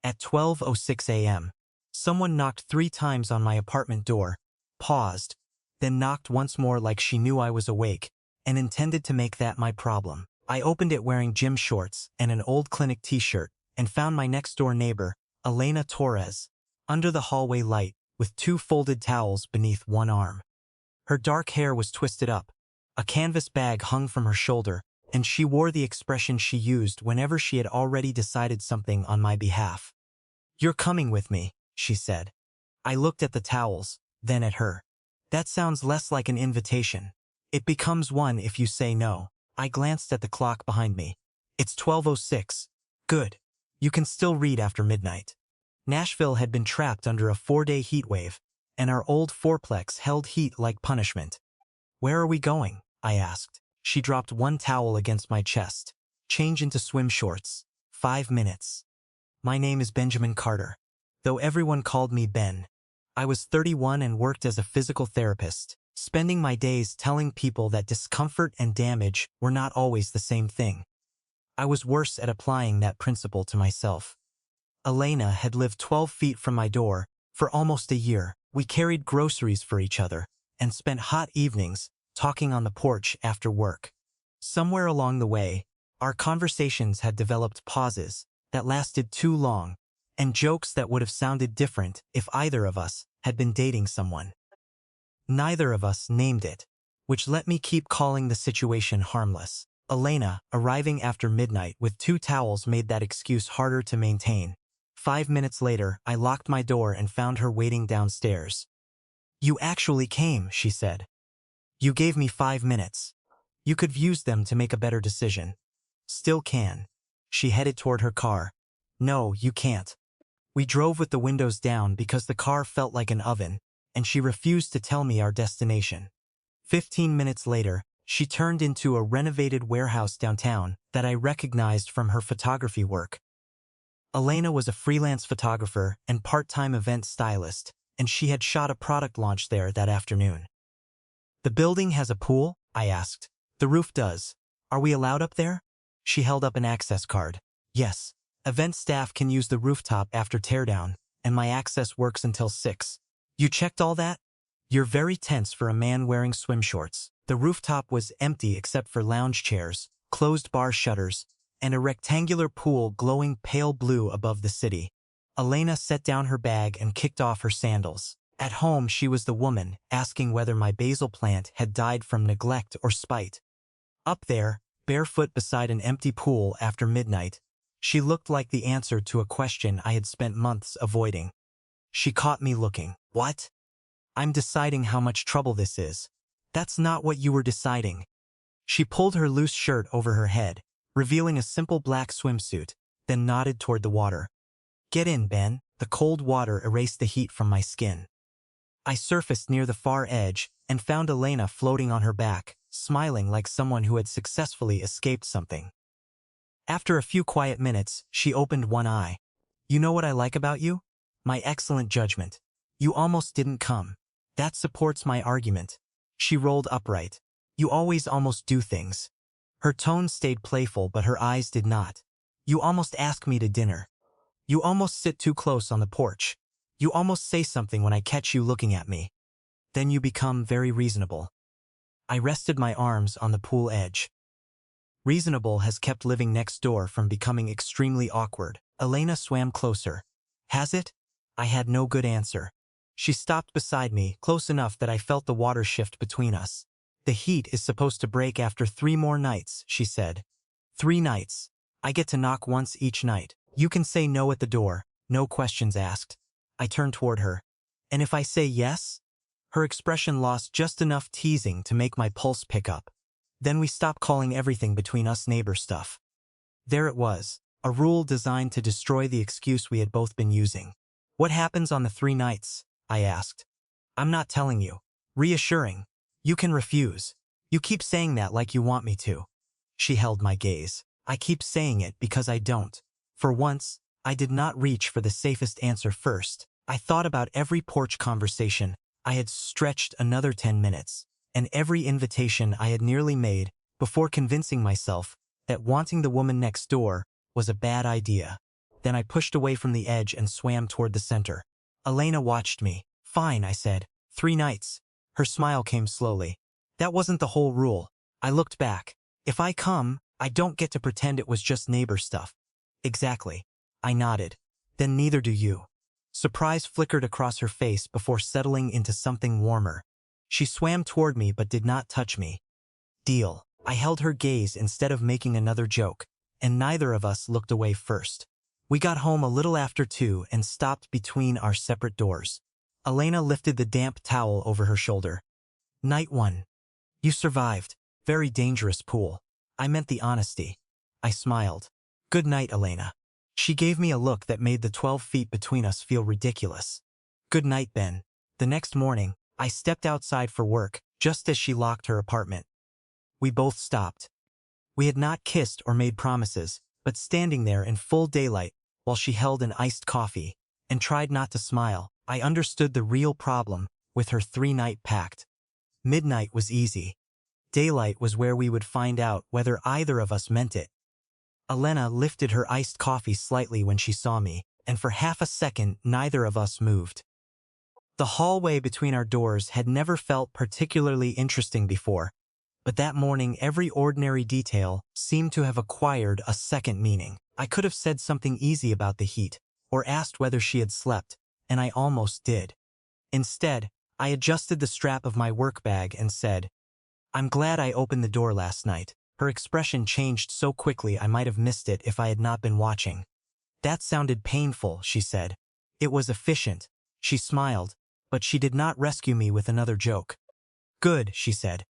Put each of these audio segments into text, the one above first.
At 12:06 a.m., someone knocked 3 times on my apartment door, paused, then knocked once more like she knew I was awake and intended to make that my problem. I opened it wearing gym shorts and an old clinic t-shirt and found my next-door neighbor, Elena Torres, under the hallway light with 2 folded towels beneath one arm. Her dark hair was twisted up, a canvas bag hung from her shoulder, and she wore the expression she used whenever she had already decided something on my behalf. "You're coming with me," she said. I looked at the towels, then at her. "That sounds less like an invitation. It becomes one if you say no." I glanced at the clock behind me. "It's 12:06. Good. You can still read after midnight." Nashville had been trapped under a 4-day heat wave, and our old fourplex held heat like punishment. "Where are we going?" I asked. She dropped one towel against my chest. "Change into swim shorts. 5 minutes. My name is Benjamin Carter, though everyone called me Ben. I was 31 and worked as a physical therapist, spending my days telling people that discomfort and damage were not always the same thing. I was worse at applying that principle to myself. Elena had lived 12 feet from my door for almost a year. We carried groceries for each other and spent hot evenings talking on the porch after work. Somewhere along the way, our conversations had developed pauses that lasted too long and jokes that would have sounded different if either of us had been dating someone. Neither of us named it, which let me keep calling the situation harmless. Elena, arriving after midnight with 2 towels, made that excuse harder to maintain. 5 minutes later, I locked my door and found her waiting downstairs. "You actually came," she said. "You gave me 5 minutes. You could have used them to make a better decision." "Still can." She headed toward her car. "No, you can't." We drove with the windows down because the car felt like an oven, and she refused to tell me our destination. 15 minutes later, she turned into a renovated warehouse downtown that I recognized from her photography work. Elena was a freelance photographer and part-time event stylist, and she had shot a product launch there that afternoon. "The building has a pool?" I asked. "The roof does. Are we allowed up there?" She held up an access card. "Yes. Event staff can use the rooftop after teardown, and my access works until 6. You checked all that?" "You're very tense for a man wearing swim shorts." The rooftop was empty except for lounge chairs, closed bar shutters, and a rectangular pool glowing pale blue above the city. Elena set down her bag and kicked off her sandals. At home, she was the woman asking whether my basil plant had died from neglect or spite. Up there, barefoot beside an empty pool after midnight, she looked like the answer to a question I had spent months avoiding. She caught me looking. "What?" "I'm deciding how much trouble this is." "That's not what you were deciding." She pulled her loose shirt over her head, revealing a simple black swimsuit, then nodded toward the water. "Get in, Ben." The cold water erased the heat from my skin. I surfaced near the far edge and found Elena floating on her back, smiling like someone who had successfully escaped something. After a few quiet minutes, she opened one eye. "You know what I like about you? My excellent judgment. You almost didn't come. That supports my argument." She rolled upright. "You always almost do things." Her tone stayed playful, but her eyes did not. "You almost ask me to dinner. You almost sit too close on the porch. You almost say something when I catch you looking at me. Then you become very reasonable." I rested my arms on the pool edge. Reasonable has kept living next door from becoming extremely awkward. Elena swam closer. "Has it?" I had no good answer. She stopped beside me, close enough that I felt the water shift between us. "The heat is supposed to break after 3 more nights," she said. 3 nights. I get to knock once each night. You can say no at the door, no questions asked. I turned toward her. "And if I say yes?" Her expression lost just enough teasing to make my pulse pick up. "Then we stop calling everything between us neighbor stuff." There it was, a rule designed to destroy the excuse we had both been using. "What happens on the 3 nights?" I asked. "I'm not telling you." Reassuring. "You can refuse. You keep saying that like you want me to." She held my gaze. "I keep saying it because I don't." For once, I did not reach for the safest answer first. I thought about every porch conversation I had stretched another 10 minutes, and every invitation I had nearly made before convincing myself that wanting the woman next door was a bad idea. Then I pushed away from the edge and swam toward the center. Elena watched me. Fine, I said. 3 nights. Her smile came slowly. That wasn't the whole rule. I looked back. If I come, I don't get to pretend it was just neighbor stuff. Exactly. I nodded. Then neither do you. Surprise flickered across her face before settling into something warmer. She swam toward me but did not touch me. Deal. I held her gaze instead of making another joke, and neither of us looked away first. We got home a little after 2 and stopped between our separate doors. Elena lifted the damp towel over her shoulder. Night 1. You survived. Very dangerous pool. I meant the honesty. I smiled. Good night, Elena. She gave me a look that made the 12 feet between us feel ridiculous. Good night, Ben. The next morning, I stepped outside for work, just as she locked her apartment. We both stopped. We had not kissed or made promises, but standing there in full daylight while she held an iced coffee and tried not to smile, I understood the real problem with her 3-night pact. Midnight was easy. Daylight was where we would find out whether either of us meant it. Elena lifted her iced coffee slightly when she saw me, and for half a second neither of us moved. The hallway between our doors had never felt particularly interesting before, but that morning every ordinary detail seemed to have acquired a second meaning. I could have said something easy about the heat, or asked whether she had slept, and I almost did. Instead, I adjusted the strap of my work bag and said, I'm glad I opened the door last night. Her expression changed so quickly I might have missed it if I had not been watching. That sounded painful, she said. It was efficient. She smiled, but she did not rescue me with another joke. Good, she said.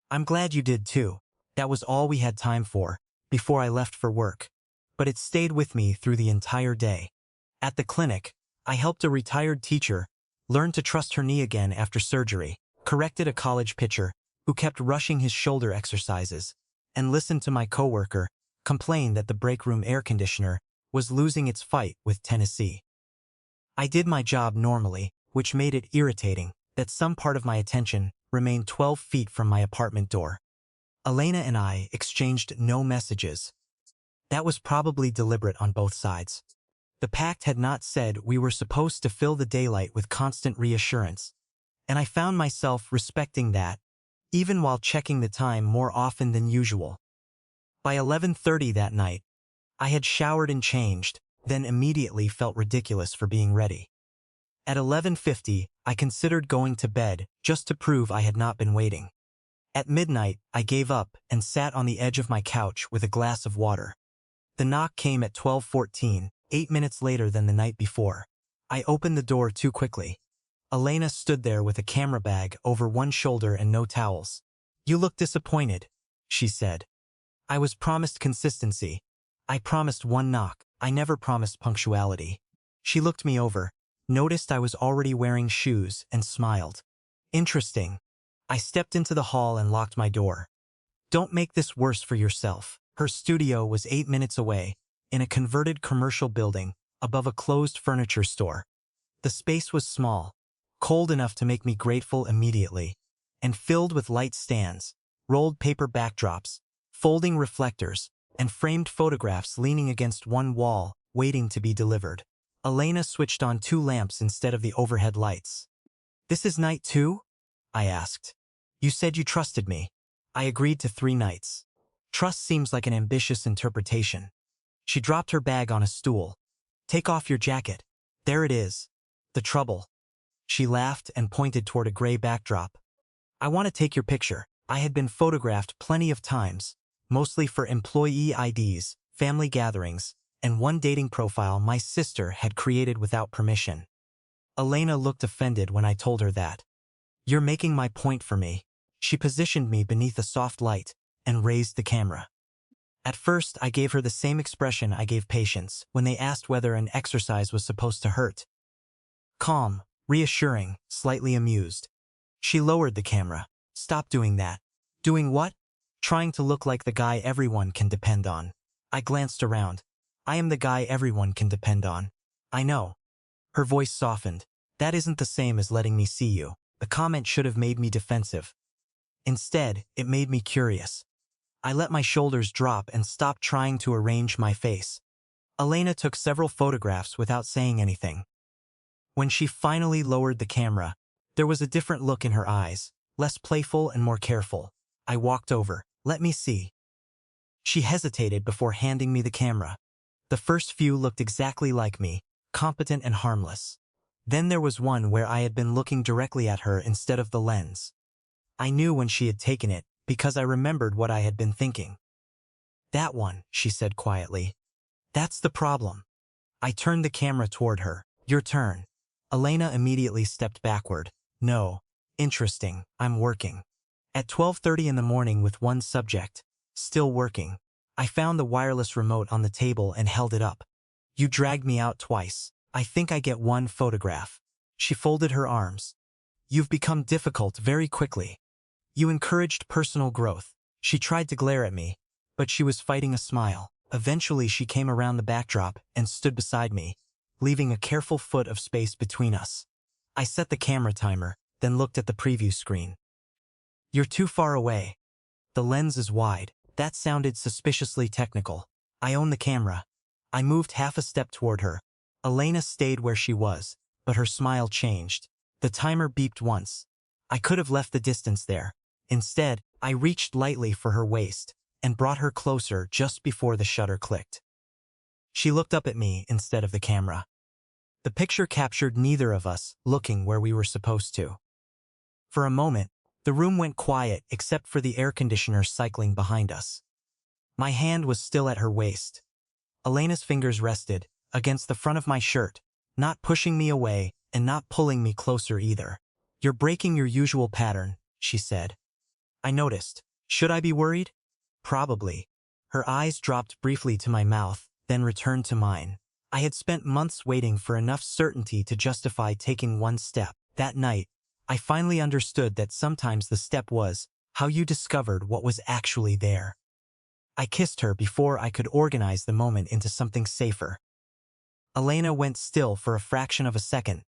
I'm glad you did too. That was all we had time for, before I left for work. But it stayed with me through the entire day. At the clinic, I helped a retired teacher learn to trust her knee again after surgery, corrected a college pitcher who kept rushing his shoulder exercises, and listened to my coworker complain that the break room air conditioner was losing its fight with Tennessee. I did my job normally, which made it irritating that some part of my attention remained 12 feet from my apartment door. Elena and I exchanged no messages. That was probably deliberate on both sides. The pact had not said we were supposed to fill the daylight with constant reassurance, and I found myself respecting that, even while checking the time more often than usual. By 11:30 that night, I had showered and changed, then immediately felt ridiculous for being ready. At 11:50, I considered going to bed just to prove I had not been waiting. At midnight, I gave up and sat on the edge of my couch with a glass of water. The knock came at 12:14, 8 minutes later than the night before. I opened the door too quickly. Elena stood there with a camera bag over one shoulder and no towels. You look disappointed, she said. I was promised consistency. I promised one knock. I never promised punctuality. She looked me over, noticed I was already wearing shoes, and smiled. Interesting. I stepped into the hall and locked my door. Don't make this worse for yourself. Her studio was 8 minutes away, in a converted commercial building, above a closed furniture store. The space was small, cold enough to make me grateful immediately, and filled with light stands, rolled paper backdrops, folding reflectors, and framed photographs leaning against one wall, waiting to be delivered. Elena switched on 2 lamps instead of the overhead lights. This is night 2? I asked. You said you trusted me. I agreed to 3 nights. Trust seems like an ambitious interpretation. She dropped her bag on a stool. Take off your jacket. There it is. The trouble. She laughed and pointed toward a gray backdrop. I want to take your picture. I had been photographed plenty of times, mostly for employee IDs, family gatherings, and one dating profile my sister had created without permission. Elena looked offended when I told her that. You're making my point for me. She positioned me beneath a soft light and raised the camera. At first, I gave her the same expression I gave patients when they asked whether an exercise was supposed to hurt. Calm, reassuring, slightly amused. She lowered the camera. Stop doing that. Doing what? Trying to look like the guy everyone can depend on. I glanced around. I am the guy everyone can depend on. I know. Her voice softened. That isn't the same as letting me see you. The comment should have made me defensive. Instead, it made me curious. I let my shoulders drop and stopped trying to arrange my face. Elena took several photographs without saying anything. When she finally lowered the camera, there was a different look in her eyes, less playful and more careful. I walked over. "Let me see." She hesitated before handing me the camera. The first few looked exactly like me, competent and harmless. Then there was one where I had been looking directly at her instead of the lens. I knew when she had taken it, because I remembered what I had been thinking. "That one," she said quietly. "That's the problem." I turned the camera toward her. "Your turn." Elena immediately stepped backward. "No. Interesting. I'm working." At 12:30 in the morning with one subject. Still working. I found the wireless remote on the table and held it up. "You dragged me out twice. I think I get one photograph." She folded her arms. "You've become difficult very quickly. You encouraged personal growth." She tried to glare at me, but she was fighting a smile. Eventually she came around the backdrop and stood beside me, leaving a careful foot of space between us. I set the camera timer, then looked at the preview screen. "You're too far away. The lens is wide." That sounded suspiciously technical. "I own the camera." I moved half a step toward her. Elena stayed where she was, but her smile changed. The timer beeped once. I could have left the distance there. Instead, I reached lightly for her waist and brought her closer just before the shutter clicked. She looked up at me instead of the camera. The picture captured neither of us looking where we were supposed to. For a moment, the room went quiet except for the air conditioner cycling behind us. My hand was still at her waist. Elena's fingers rested against the front of my shirt, not pushing me away and not pulling me closer either. "You're breaking your usual pattern," she said. I noticed. Should I be worried? Probably. Her eyes dropped briefly to my mouth, then returned to mine. I had spent months waiting for enough certainty to justify taking one step. That night, I finally understood that sometimes the step was how you discovered what was actually there. I kissed her before I could organize the moment into something safer. Elena went still for a fraction of a second,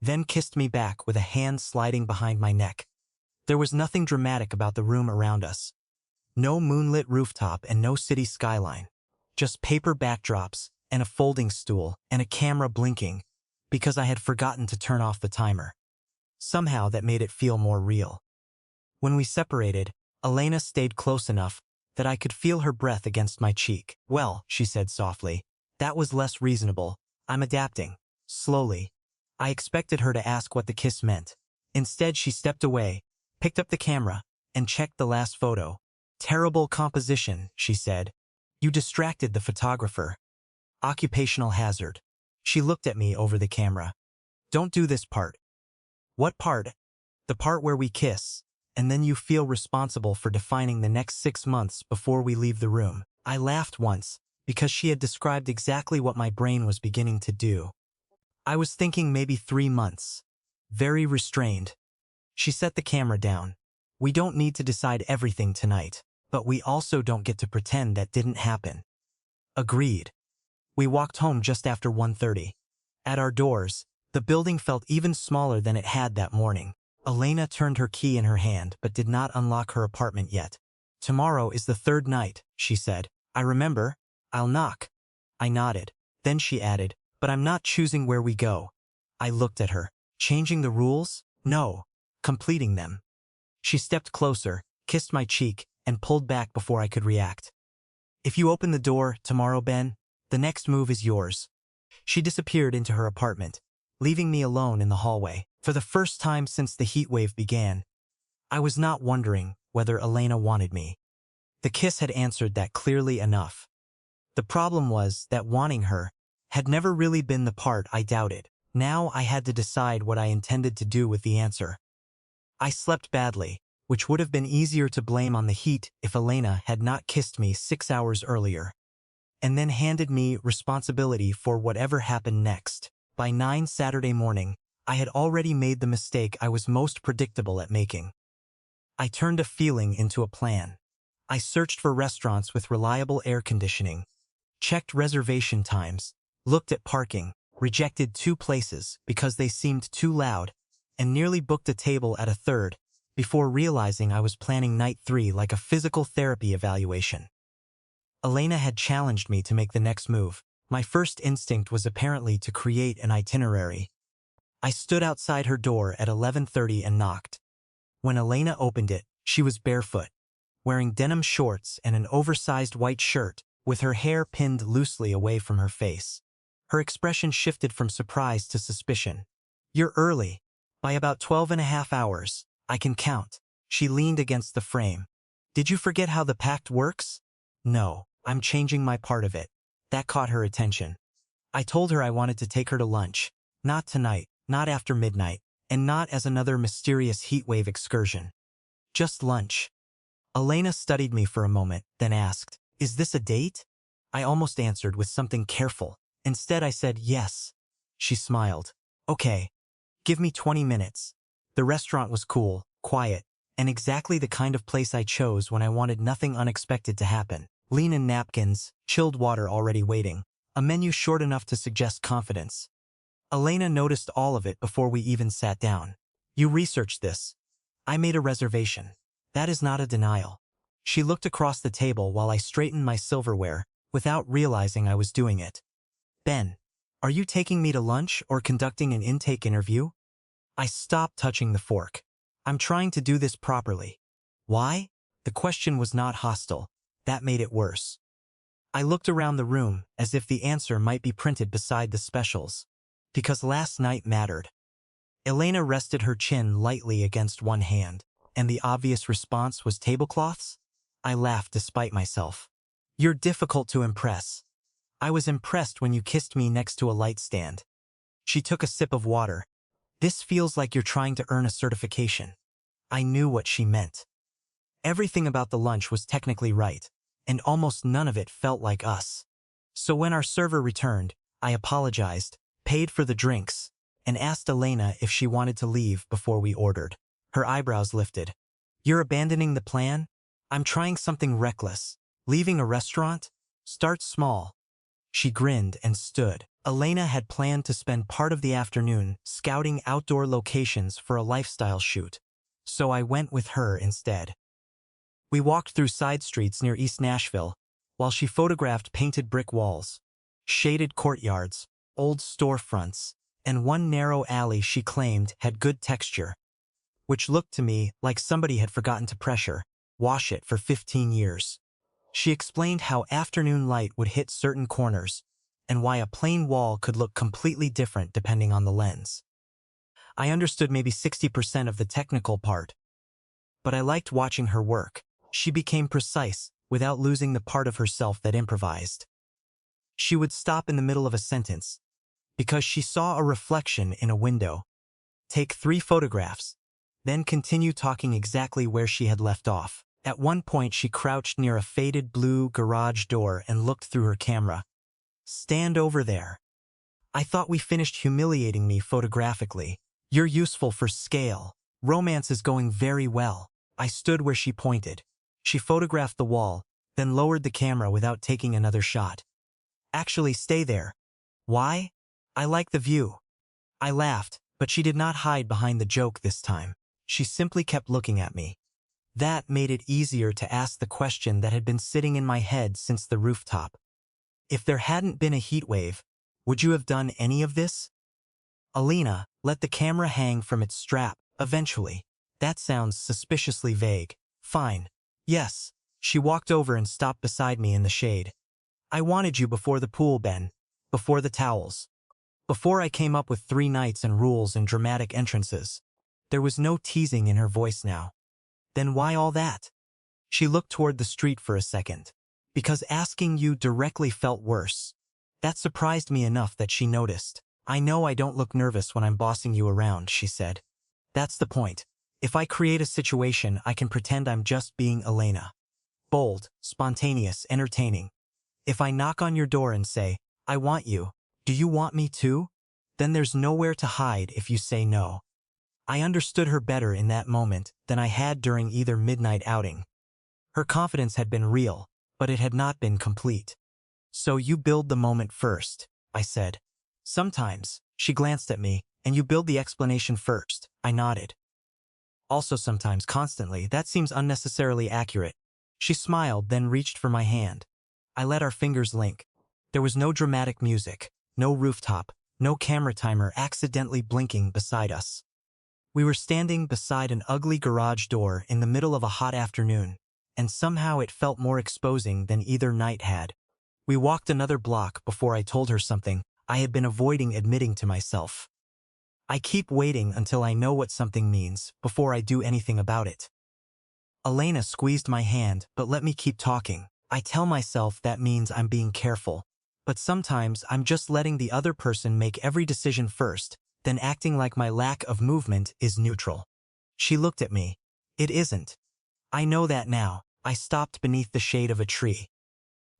then kissed me back with a hand sliding behind my neck. There was nothing dramatic about the room around us. No moonlit rooftop and no city skyline. Just paper backdrops and a folding stool and a camera blinking, because I had forgotten to turn off the timer. Somehow that made it feel more real. When we separated, Elena stayed close enough that I could feel her breath against my cheek. "Well," she said softly, "that was less reasonable. I'm adapting." Slowly. I expected her to ask what the kiss meant. Instead, she stepped away, picked up the camera, and checked the last photo. "Terrible composition," she said. "You distracted the photographer." Occupational hazard. She looked at me over the camera. "Don't do this part." "What part?" "The part where we kiss, and then you feel responsible for defining the next 6 months before we leave the room." I laughed once, because she had described exactly what my brain was beginning to do. I was thinking maybe 3 months. Very restrained. She set the camera down. "We don't need to decide everything tonight, but we also don't get to pretend that didn't happen." Agreed. We walked home just after 1:30. At our doors, the building felt even smaller than it had that morning. Elena turned her key in her hand but did not unlock her apartment yet. "Tomorrow is the 3rd night," she said. "I remember. I'll knock." I nodded. Then she added, "But I'm not choosing where we go." I looked at her. "Changing the rules?" "No. Completing them." She stepped closer, kissed my cheek, and pulled back before I could react. "If you open the door tomorrow, Ben, the next move is yours." She disappeared into her apartment, leaving me alone in the hallway. For the first time since the heat wave began, I was not wondering whether Elena wanted me. The kiss had answered that clearly enough. The problem was that wanting her had never really been the part I doubted. Now I had to decide what I intended to do with the answer. I slept badly, which would have been easier to blame on the heat if Elena had not kissed me 6 hours earlier, and then handed me responsibility for whatever happened next. By 9 Saturday morning, I had already made the mistake I was most predictable at making. I turned a feeling into a plan. I searched for restaurants with reliable air conditioning, checked reservation times, looked at parking, rejected 2 places because they seemed too loud, and nearly booked a table at a 3rd before realizing I was planning night 3 like a physical therapy evaluation. Elena had challenged me to make the next move. My first instinct was apparently to create an itinerary. I stood outside her door at 11:30 and knocked. When Elena opened it, she was barefoot, wearing denim shorts and an oversized white shirt, with her hair pinned loosely away from her face. Her expression shifted from surprise to suspicion. "You're early. By about 12.5 hours. I can count." She leaned against the frame. "Did you forget how the pact works?" "No, I'm changing my part of it." That caught her attention. I told her I wanted to take her to lunch. Not tonight, not after midnight, and not as another mysterious heatwave excursion. Just lunch. Elena studied me for a moment, then asked, "Is this a date?" I almost answered with something careful. Instead, I said yes. She smiled. "Okay. Give me 20 minutes. The restaurant was cool, quiet, and exactly the kind of place I chose when I wanted nothing unexpected to happen. Linen napkins, chilled water already waiting, a menu short enough to suggest confidence. Elena noticed all of it before we even sat down. "You researched this." "I made a reservation." "That is not a denial." She looked across the table while I straightened my silverware, without realizing I was doing it. "Ben, are you taking me to lunch or conducting an intake interview?" I stopped touching the fork. "I'm trying to do this properly." "Why?" The question was not hostile. That made it worse. I looked around the room, as if the answer might be printed beside the specials. "Because last night mattered." Elena rested her chin lightly against one hand, and the obvious response was tablecloths? I laughed despite myself. "You're difficult to impress." "I was impressed when you kissed me next to a light stand." She took a sip of water. "This feels like you're trying to earn a certification." I knew what she meant. Everything about the lunch was technically right, and almost none of it felt like us. So when our server returned, I apologized, paid for the drinks, and asked Elena if she wanted to leave before we ordered. Her eyebrows lifted. "You're abandoning the plan?" "I'm trying something reckless. Leaving a restaurant? Start small." She grinned and stood. Elena had planned to spend part of the afternoon scouting outdoor locations for a lifestyle shoot, so I went with her instead. We walked through side streets near East Nashville, while she photographed painted brick walls, shaded courtyards, old storefronts, and one narrow alley she claimed had good texture, which looked to me like somebody had forgotten to pressure wash it for 15 years. She explained how afternoon light would hit certain corners, and why a plain wall could look completely different depending on the lens. I understood maybe 60% of the technical part, but I liked watching her work. She became precise, without losing the part of herself that improvised. She would stop in the middle of a sentence, because she saw a reflection in a window, take 3 photographs, then continue talking exactly where she had left off. At one point, she crouched near a faded blue garage door and looked through her camera. "Stand over there." I thought we finished humiliating me photographically. "You're useful for scale. Romance is going very well." I stood where she pointed. She photographed the wall, then lowered the camera without taking another shot. "Actually, stay there." "Why?" "I like the view." I laughed, but she did not hide behind the joke this time. She simply kept looking at me. That made it easier to ask the question that had been sitting in my head since the rooftop. If there hadn't been a heat wave, would you have done any of this? Elena let the camera hang from its strap, eventually. That sounds suspiciously vague. Fine. Yes. She walked over and stopped beside me in the shade. "I wanted you before the pool, Ben. Before the towels. Before I came up with 3 nights and rules and dramatic entrances." There was no teasing in her voice now. "Then why all that?" She looked toward the street for a second. "Because asking you directly felt worse." That surprised me enough that she noticed. "I know I don't look nervous when I'm bossing you around," she said. "That's the point. If I create a situation, I can pretend I'm just being Elena. Bold, spontaneous, entertaining. If I knock on your door and say, 'I want you. Do you want me too?' then there's nowhere to hide if you say no." I understood her better in that moment than I had during either midnight outing. Her confidence had been real, but it had not been complete. "So you build the moment first," I said. "Sometimes," she glanced at me, "and you build the explanation first." I nodded. "Also sometimes, constantly, that seems unnecessarily accurate." She smiled, then reached for my hand. I let our fingers link. There was no dramatic music, no rooftop, no camera timer accidentally blinking beside us. We were standing beside an ugly garage door in the middle of a hot afternoon, and somehow it felt more exposing than either night had. We walked another block before I told her something I had been avoiding admitting to myself. I keep waiting until I know what something means before I do anything about it. Elena squeezed my hand but let me keep talking. I tell myself that means I'm being careful, but sometimes I'm just letting the other person make every decision first, then acting like my lack of movement is neutral. She looked at me. It isn't. I know that now. I stopped beneath the shade of a tree.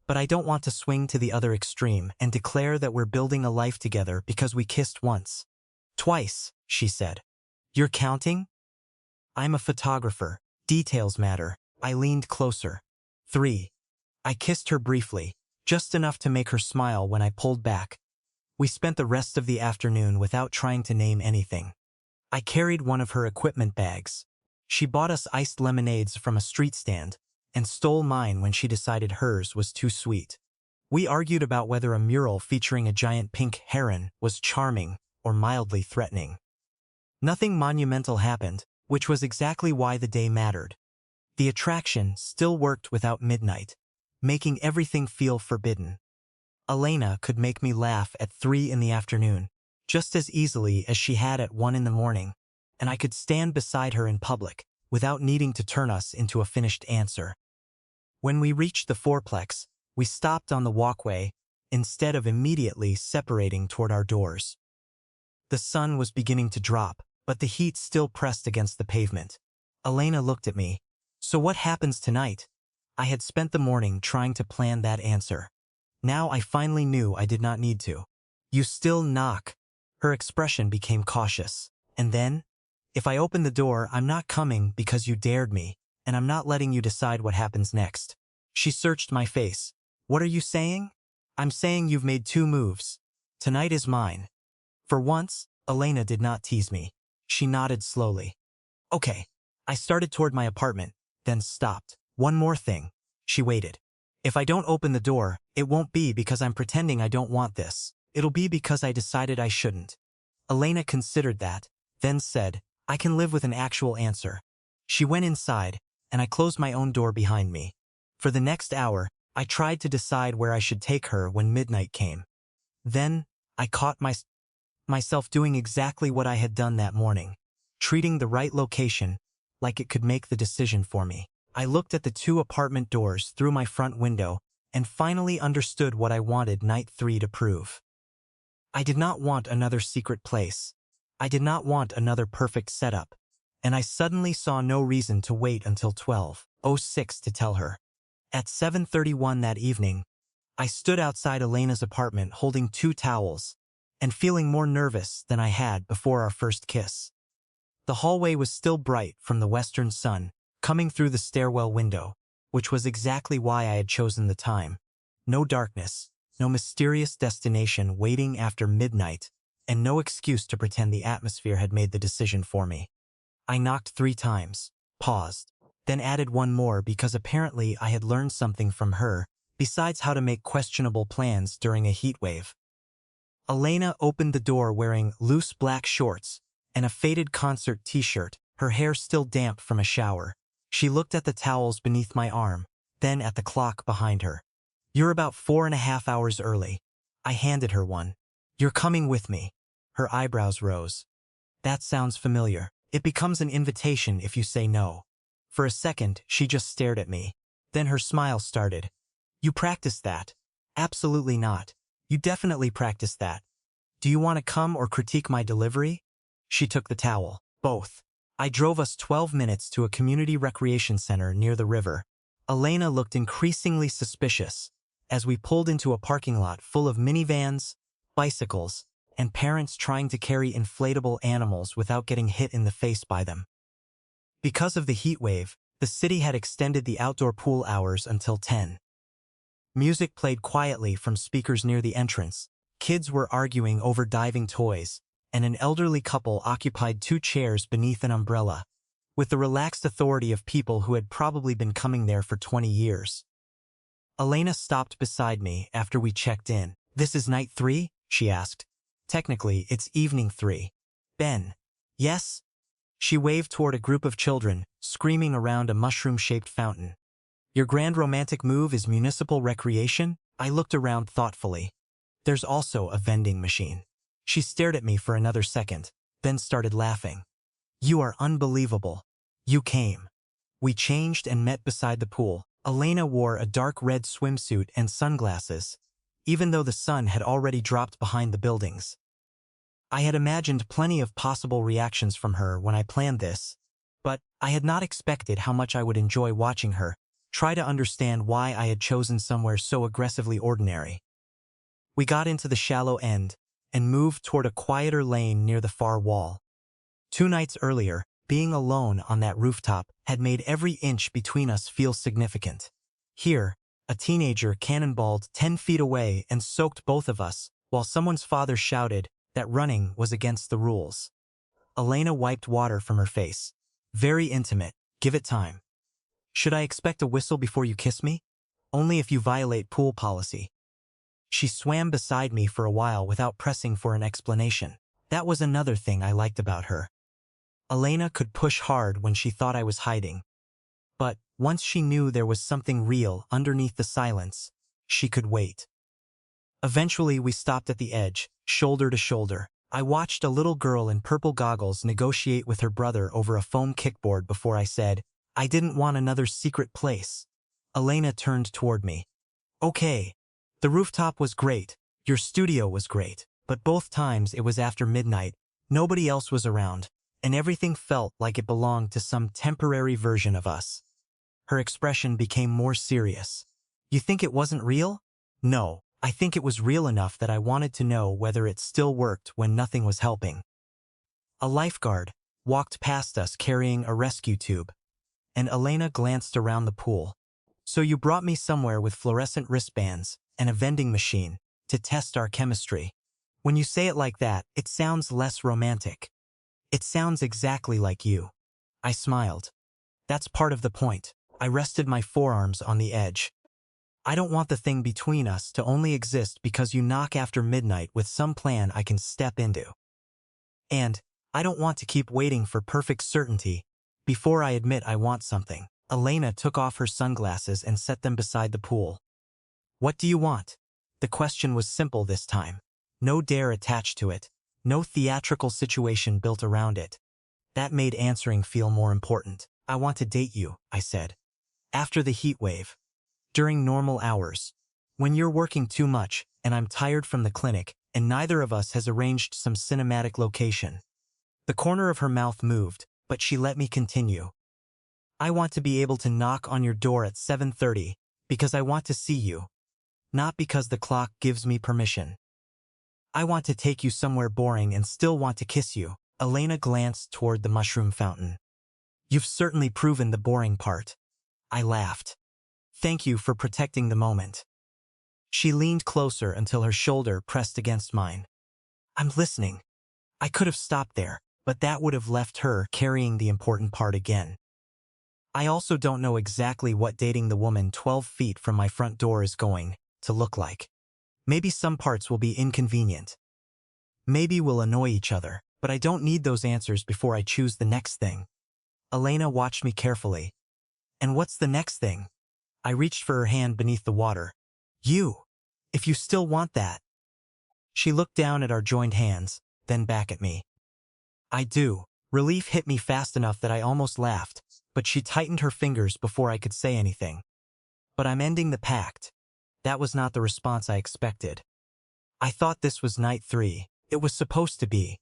But I don't want to swing to the other extreme and declare that we're building a life together because we kissed once. Twice, she said. You're counting? I'm a photographer. Details matter. I leaned closer. 3. I kissed her briefly, just enough to make her smile when I pulled back. We spent the rest of the afternoon without trying to name anything. I carried one of her equipment bags. She bought us iced lemonades from a street stand and stole mine when she decided hers was too sweet. We argued about whether a mural featuring a giant pink heron was charming or mildly threatening. Nothing monumental happened, which was exactly why the day mattered. The attraction still worked without midnight, making everything feel forbidden. Elena could make me laugh at 3 in the afternoon, just as easily as she had at 1 in the morning, and I could stand beside her in public without needing to turn us into a finished answer. When we reached the fourplex, we stopped on the walkway instead of immediately separating toward our doors. The sun was beginning to drop, but the heat still pressed against the pavement. Elena looked at me. So what happens tonight? I had spent the morning trying to plan that answer. Now I finally knew I did not need to. You still knock. Her expression became cautious. And then? If I open the door, I'm not coming because you dared me, and I'm not letting you decide what happens next. She searched my face. What are you saying? I'm saying you've made 2 moves. Tonight is mine. For once, Elena did not tease me. She nodded slowly. Okay. I started toward my apartment, then stopped. One more thing. She waited. If I don't open the door, it won't be because I'm pretending I don't want this. It'll be because I decided I shouldn't. Elena considered that, then said, I can live with an actual answer. She went inside, and I closed my own door behind me. For the next hour, I tried to decide where I should take her when midnight came. Then, I caught myself doing exactly what I had done that morning, treating the right location like it could make the decision for me. I looked at the 2 apartment doors through my front window and finally understood what I wanted night 3 to prove. I did not want another secret place. I did not want another perfect setup, and I suddenly saw no reason to wait until 12:06 to tell her. At 7:31 that evening, I stood outside Elena's apartment holding 2 towels and feeling more nervous than I had before our first kiss. The hallway was still bright from the western sun, coming through the stairwell window, which was exactly why I had chosen the time. No darkness, no mysterious destination waiting after midnight, and no excuse to pretend the atmosphere had made the decision for me. I knocked 3 times, paused, then added one more because apparently I had learned something from her, besides how to make questionable plans during a heat wave. Elena opened the door wearing loose black shorts and a faded concert t-shirt, her hair still damp from a shower. She looked at the towels beneath my arm, then at the clock behind her. You're about 4.5 hours early. I handed her one. You're coming with me. Her eyebrows rose. That sounds familiar. It becomes an invitation if you say no. For a second, she just stared at me. Then her smile started. You practiced that? Absolutely not. You definitely practiced that. Do you want to come or critique my delivery? She took the towel. Both. I drove us 12 minutes to a community recreation center near the river. Elena looked increasingly suspicious as we pulled into a parking lot full of minivans, bicycles, and parents trying to carry inflatable animals without getting hit in the face by them. Because of the heat wave, the city had extended the outdoor pool hours until 10. Music played quietly from speakers near the entrance. Kids were arguing over diving toys, and an elderly couple occupied 2 chairs beneath an umbrella, with the relaxed authority of people who had probably been coming there for 20 years. Elena stopped beside me after we checked in. This is night 3? She asked. Technically, it's evening 3. Ben. Yes? She waved toward a group of children, screaming around a mushroom-shaped fountain. Your grand romantic move is municipal recreation? I looked around thoughtfully. There's also a vending machine. She stared at me for another second, then started laughing. You are unbelievable. You came. We changed and met beside the pool. Elena wore a dark red swimsuit and sunglasses, even though the sun had already dropped behind the buildings. I had imagined plenty of possible reactions from her when I planned this, but I had not expected how much I would enjoy watching her try to understand why I had chosen somewhere so aggressively ordinary. We got into the shallow end and moved toward a quieter lane near the far wall. 2 nights earlier, being alone on that rooftop had made every inch between us feel significant. Here, a teenager cannonballed 10 feet away and soaked both of us, while someone's father shouted that running was against the rules. Elena wiped water from her face. Very intimate. Give it time. Should I expect a whistle before you kiss me? Only if you violate pool policy. She swam beside me for a while without pressing for an explanation. That was another thing I liked about her. Elena could push hard when she thought I was hiding. But once she knew there was something real underneath the silence, she could wait. Eventually, we stopped at the edge, shoulder to shoulder. I watched a little girl in purple goggles negotiate with her brother over a foam kickboard before I said, I didn't want another secret place. Elena turned toward me. Okay. The rooftop was great. Your studio was great. But both times it was after midnight, nobody else was around, and everything felt like it belonged to some temporary version of us. Her expression became more serious. You think it wasn't real? No, I think it was real enough that I wanted to know whether it still worked when nothing was helping. A lifeguard walked past us carrying a rescue tube, and Elena glanced around the pool. So you brought me somewhere with fluorescent wristbands and a vending machine to test our chemistry. When you say it like that, it sounds less romantic. It sounds exactly like you. I smiled. That's part of the point. I rested my forearms on the edge. I don't want the thing between us to only exist because you knock after midnight with some plan I can step into. And I don't want to keep waiting for perfect certainty before I admit I want something. Elena took off her sunglasses and set them beside the pool. What do you want? The question was simple this time. No dare attached to it. No theatrical situation built around it. That made answering feel more important. I want to date you, I said. After the heat wave. During normal hours. When you're working too much, and I'm tired from the clinic, and neither of us has arranged some cinematic location. The corner of her mouth moved, but she let me continue. I want to be able to knock on your door at 7:30, because I want to see you. Not because the clock gives me permission. I want to take you somewhere boring and still want to kiss you. Elena glanced toward the mushroom fountain. You've certainly proven the boring part. I laughed. Thank you for protecting the moment. She leaned closer until her shoulder pressed against mine. I'm listening. I could have stopped there, but that would have left her carrying the important part again. I also don't know exactly what dating the woman 12 feet from my front door is going to look like. Maybe some parts will be inconvenient. Maybe we'll annoy each other, but I don't need those answers before I choose the next thing. Elena watched me carefully. And what's the next thing? I reached for her hand beneath the water. You. If you still want that. She looked down at our joined hands, then back at me. I do. Relief hit me fast enough that I almost laughed, but she tightened her fingers before I could say anything. But I'm ending the pact. That was not the response I expected. I thought this was night 3. It was supposed to be.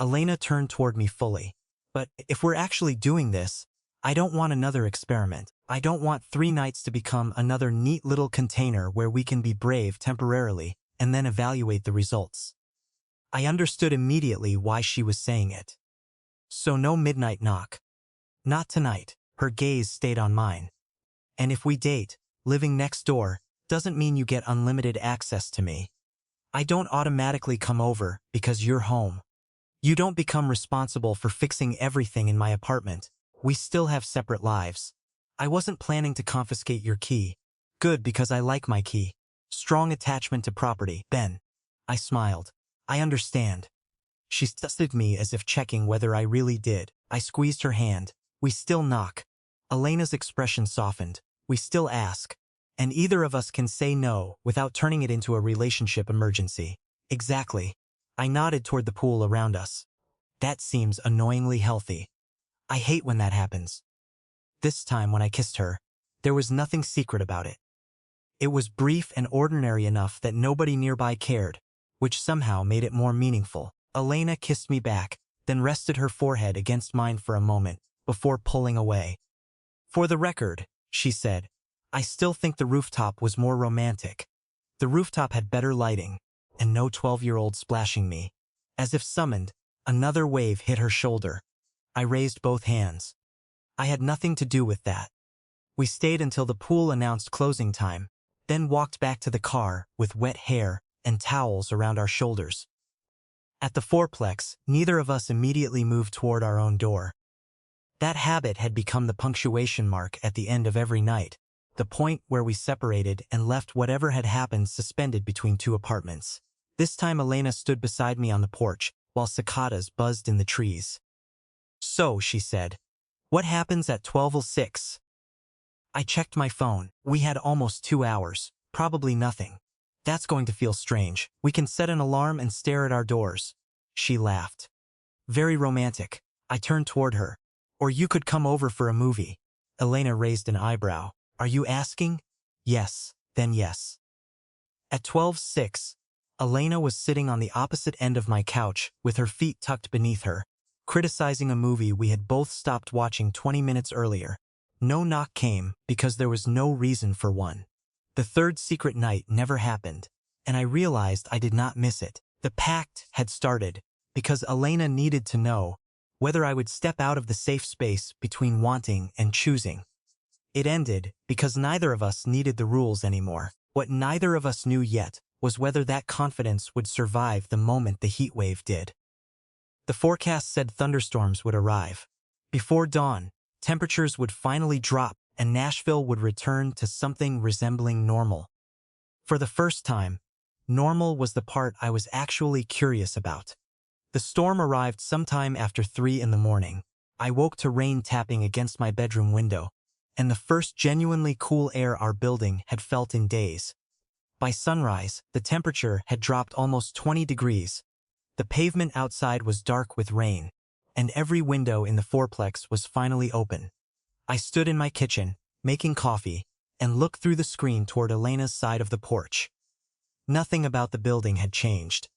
Elena turned toward me fully. But if we're actually doing this, I don't want another experiment. I don't want 3 nights to become another neat little container where we can be brave temporarily and then evaluate the results. I understood immediately why she was saying it. So no midnight knock. Not tonight. Her gaze stayed on mine. And if we date, living next door doesn't mean you get unlimited access to me. I don't automatically come over because you're home. You don't become responsible for fixing everything in my apartment. We still have separate lives. I wasn't planning to confiscate your key. Good, because I like my key. Strong attachment to property. Ben. I smiled. I understand. She studied me as if checking whether I really did. I squeezed her hand. We still knock. Elena's expression softened. We still ask. And either of us can say no without turning it into a relationship emergency. Exactly. I nodded toward the pool around us. That seems annoyingly healthy. I hate when that happens. This time when I kissed her, there was nothing secret about it. It was brief and ordinary enough that nobody nearby cared, which somehow made it more meaningful. Elena kissed me back, then rested her forehead against mine for a moment, before pulling away. For the record, she said, I still think the rooftop was more romantic. The rooftop had better lighting, and no 12-year-old splashing me. As if summoned, another wave hit her shoulder. I raised both hands. I had nothing to do with that. We stayed until the pool announced closing time, then walked back to the car with wet hair and towels around our shoulders. At the fourplex, neither of us immediately moved toward our own door. That habit had become the punctuation mark at the end of every night, the point where we separated and left whatever had happened suspended between two apartments. This time Elena stood beside me on the porch, while cicadas buzzed in the trees. So, she said, what happens at 12:06? I checked my phone. We had almost 2 hours. Probably nothing. That's going to feel strange. We can set an alarm and stare at our doors. She laughed. Very romantic. I turned toward her. Or you could come over for a movie. Elena raised an eyebrow. Are you asking? Yes, then yes. At 12:06, Elena was sitting on the opposite end of my couch with her feet tucked beneath her, criticizing a movie we had both stopped watching 20 minutes earlier. No knock came because there was no reason for one. The third secret night never happened, and I realized I did not miss it. The pact had started because Elena needed to know whether I would step out of the safe space between wanting and choosing. It ended because neither of us needed the rules anymore. What neither of us knew yet was whether that confidence would survive the moment the heat wave did. The forecast said thunderstorms would arrive. Before dawn, temperatures would finally drop and Nashville would return to something resembling normal. For the first time, normal was the part I was actually curious about. The storm arrived sometime after 3 in the morning. I woke to rain tapping against my bedroom window, and the first genuinely cool air our building had felt in days. By sunrise, the temperature had dropped almost 20 degrees. The pavement outside was dark with rain, and every window in the fourplex was finally open. I stood in my kitchen, making coffee, and looked through the screen toward Elena's side of the porch. Nothing about the building had changed.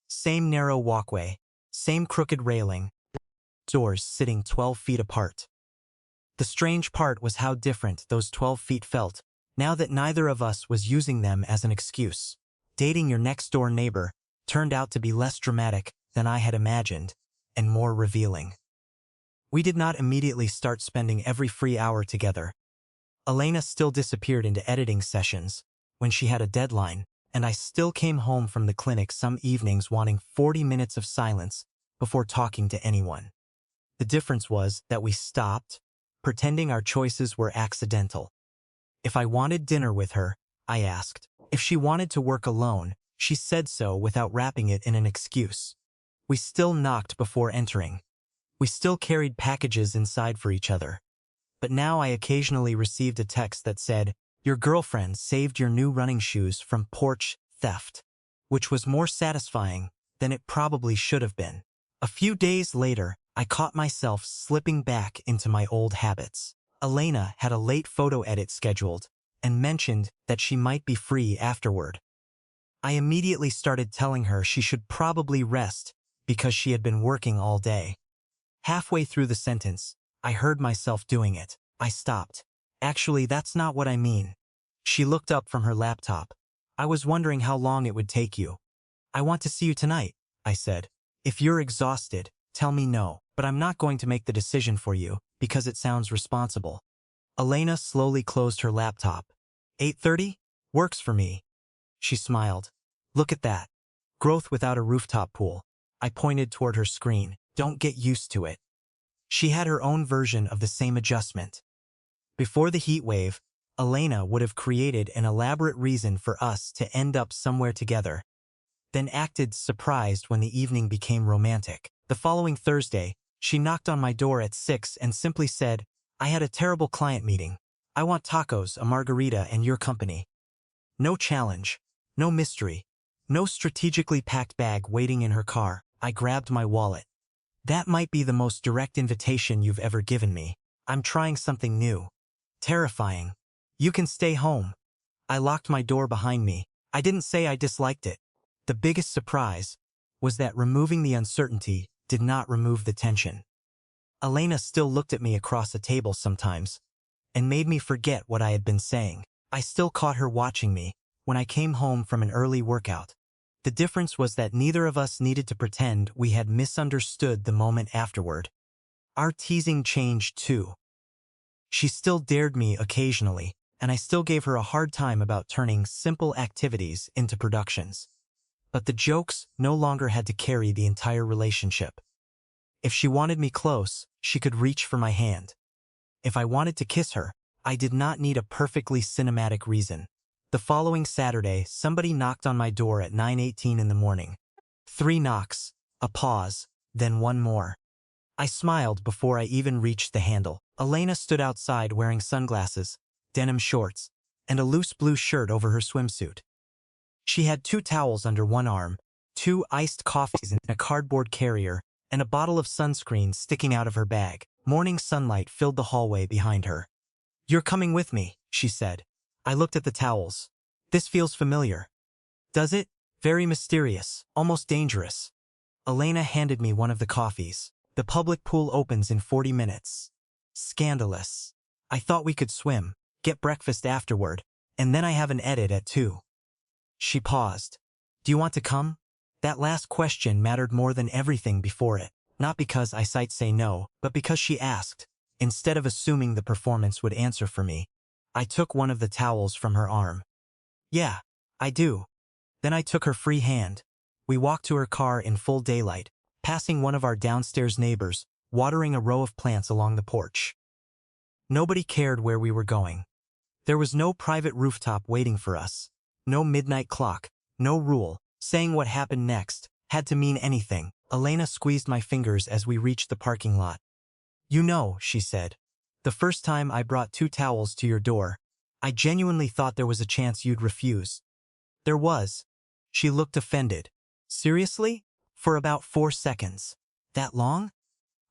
Same narrow walkway, same crooked railing, doors sitting 12 feet apart. The strange part was how different those 12 feet felt, now that neither of us was using them as an excuse. Dating your next-door neighbor turned out to be less dramatic than I had imagined, and more revealing. We did not immediately start spending every free hour together. Elena still disappeared into editing sessions when she had a deadline, and I still came home from the clinic some evenings wanting 40 minutes of silence before talking to anyone. The difference was that we stopped, pretending our choices were accidental. If I wanted dinner with her, I asked. If she wanted to work alone, she said so without wrapping it in an excuse. We still knocked before entering. We still carried packages inside for each other. But now I occasionally received a text that said, "Your girlfriend saved your new running shoes from porch theft," which was more satisfying than it probably should have been. A few days later, I caught myself slipping back into my old habits. Elena had a late photo edit scheduled and mentioned that she might be free afterward. I immediately started telling her she should probably rest because she had been working all day. Halfway through the sentence, I heard myself doing it. I stopped. Actually, that's not what I mean. She looked up from her laptop. I was wondering how long it would take you. I want to see you tonight, I said. If you're exhausted, tell me no, but I'm not going to make the decision for you because it sounds responsible. Elena slowly closed her laptop. 8:30? Works for me. She smiled. Look at that. Growth without a rooftop pool. I pointed toward her screen. Don't get used to it. She had her own version of the same adjustment. Before the heat wave, Elena would have created an elaborate reason for us to end up somewhere together, then acted surprised when the evening became romantic. The following Thursday, she knocked on my door at 6 and simply said, "I had a terrible client meeting. I want tacos, a margarita, and your company." No challenge, no mystery, no strategically packed bag waiting in her car. I grabbed my wallet. "That might be the most direct invitation you've ever given me. I'm trying something new. Terrifying. You can stay home." I locked my door behind me. I didn't say I disliked it. The biggest surprise was that removing the uncertainty did not remove the tension. Elena still looked at me across the table sometimes and made me forget what I had been saying. I still caught her watching me when I came home from an early workout. The difference was that neither of us needed to pretend we had misunderstood the moment afterward. Our teasing changed too. She still dared me occasionally, and I still gave her a hard time about turning simple activities into productions. But the jokes no longer had to carry the entire relationship. If she wanted me close, she could reach for my hand. If I wanted to kiss her, I did not need a perfectly cinematic reason. The following Saturday, somebody knocked on my door at 9:18 in the morning. 3 knocks, a pause, then one more. I smiled before I even reached the handle. Elena stood outside wearing sunglasses, denim shorts, and a loose blue shirt over her swimsuit. She had 2 towels under one arm, 2 iced coffees in a cardboard carrier, and a bottle of sunscreen sticking out of her bag. Morning sunlight filled the hallway behind her. "You're coming with me," she said. I looked at the towels. "This feels familiar." "Does it?" "Very mysterious, almost dangerous." Elena handed me one of the coffees. "The public pool opens in 40 minutes. Scandalous. I thought we could swim, get breakfast afterward, and then I have an edit at 2. She paused. "Do you want to come?" That last question mattered more than everything before it. Not because I might say no, but because she asked. Instead of assuming the performance would answer for me, I took one of the towels from her arm. "Yeah, I do." Then I took her free hand. We walked to her car in full daylight, passing one of our downstairs neighbors, watering a row of plants along the porch. Nobody cared where we were going. There was no private rooftop waiting for us. No midnight clock, no rule, saying what happened next had to mean anything. Elena squeezed my fingers as we reached the parking lot. "You know," she said, "the first time I brought 2 towels to your door, I genuinely thought there was a chance you'd refuse." There was. She looked offended. "Seriously? For about 4 seconds. That long?"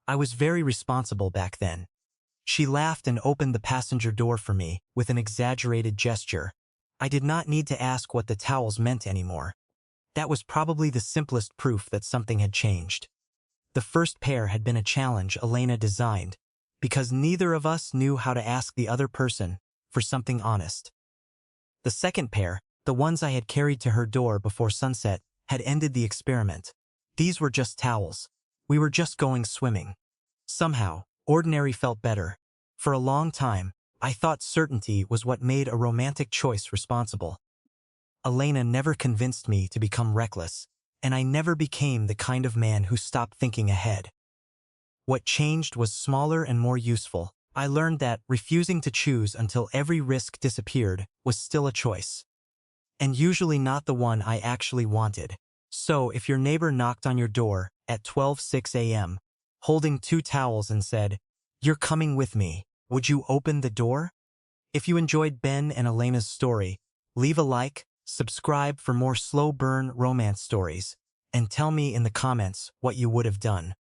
I was very responsible back then. She laughed and opened the passenger door for me with an exaggerated gesture. I did not need to ask what the towels meant anymore. That was probably the simplest proof that something had changed. The first pair had been a challenge Elena designed, because neither of us knew how to ask the other person for something honest. The second pair, the ones I had carried to her door before sunset, had ended the experiment. These were just towels. We were just going swimming. Somehow, ordinary felt better. For a long time, I thought certainty was what made a romantic choice responsible. Elena never convinced me to become reckless, and I never became the kind of man who stopped thinking ahead. What changed was smaller and more useful. I learned that refusing to choose until every risk disappeared was still a choice. And usually not the one I actually wanted. So if your neighbor knocked on your door at 12:06 a.m., holding 2 towels and said, "You're coming with me," would you open the door? If you enjoyed Ben and Elena's story, leave a like, subscribe for more slow burn romance stories, and tell me in the comments what you would have done.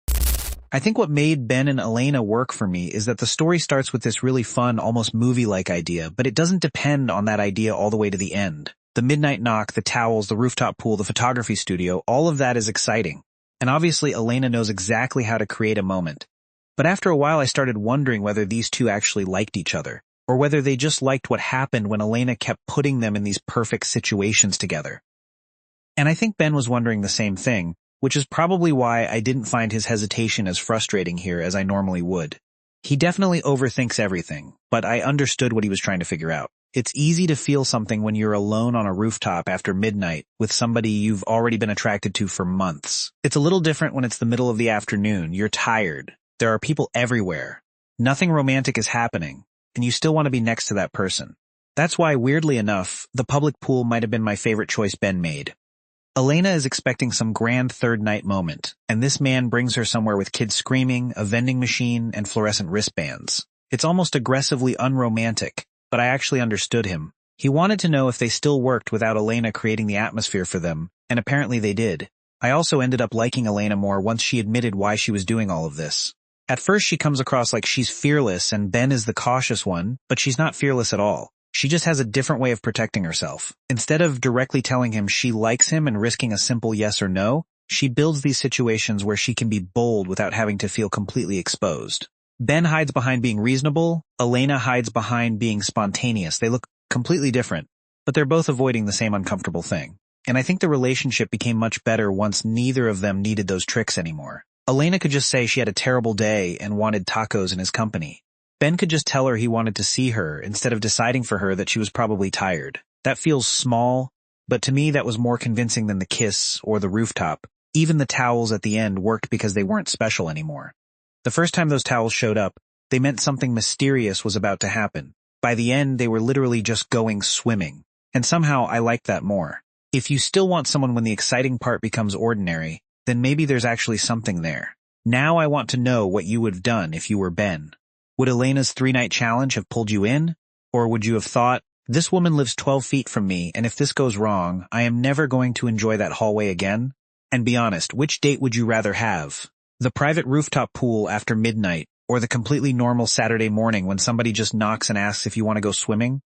I think what made Ben and Elena work for me is that the story starts with this really fun, almost movie-like idea, but it doesn't depend on that idea all the way to the end. The midnight knock, the towels, the rooftop pool, the photography studio, all of that is exciting. And obviously Elena knows exactly how to create a moment. But after a while I started wondering whether these two actually liked each other, or whether they just liked what happened when Elena kept putting them in these perfect situations together. And I think Ben was wondering the same thing, which is probably why I didn't find his hesitation as frustrating here as I normally would. He definitely overthinks everything, but I understood what he was trying to figure out. It's easy to feel something when you're alone on a rooftop after midnight with somebody you've already been attracted to for months. It's a little different when it's the middle of the afternoon, you're tired, there are people everywhere, nothing romantic is happening, and you still want to be next to that person. That's why, weirdly enough, the public pool might have been my favorite choice Ben made. Elena is expecting some grand third night moment, and this man brings her somewhere with kids screaming, a vending machine, and fluorescent wristbands. It's almost aggressively unromantic, but I actually understood him. He wanted to know if they still worked without Elena creating the atmosphere for them, and apparently they did. I also ended up liking Elena more once she admitted why she was doing all of this. At first she comes across like she's fearless and Ben is the cautious one, but she's not fearless at all. She just has a different way of protecting herself. Instead of directly telling him she likes him and risking a simple yes or no, she builds these situations where she can be bold without having to feel completely exposed. Ben hides behind being reasonable, Elena hides behind being spontaneous. They look completely different, but they're both avoiding the same uncomfortable thing. And I think the relationship became much better once neither of them needed those tricks anymore. Elena could just say she had a terrible day and wanted tacos in his company. Ben could just tell her he wanted to see her instead of deciding for her that she was probably tired. That feels small, but to me that was more convincing than the kiss or the rooftop. Even the towels at the end worked because they weren't special anymore. The first time those towels showed up, they meant something mysterious was about to happen. By the end, they were literally just going swimming. And somehow I liked that more. If you still want someone when the exciting part becomes ordinary, then maybe there's actually something there. Now I want to know what you would have done if you were Ben. Would Elena's 3-night challenge have pulled you in? Or would you have thought, this woman lives 12 feet from me, and if this goes wrong, I am never going to enjoy that hallway again? And be honest, which date would you rather have? The private rooftop pool after midnight, or the completely normal Saturday morning when somebody just knocks and asks if you want to go swimming?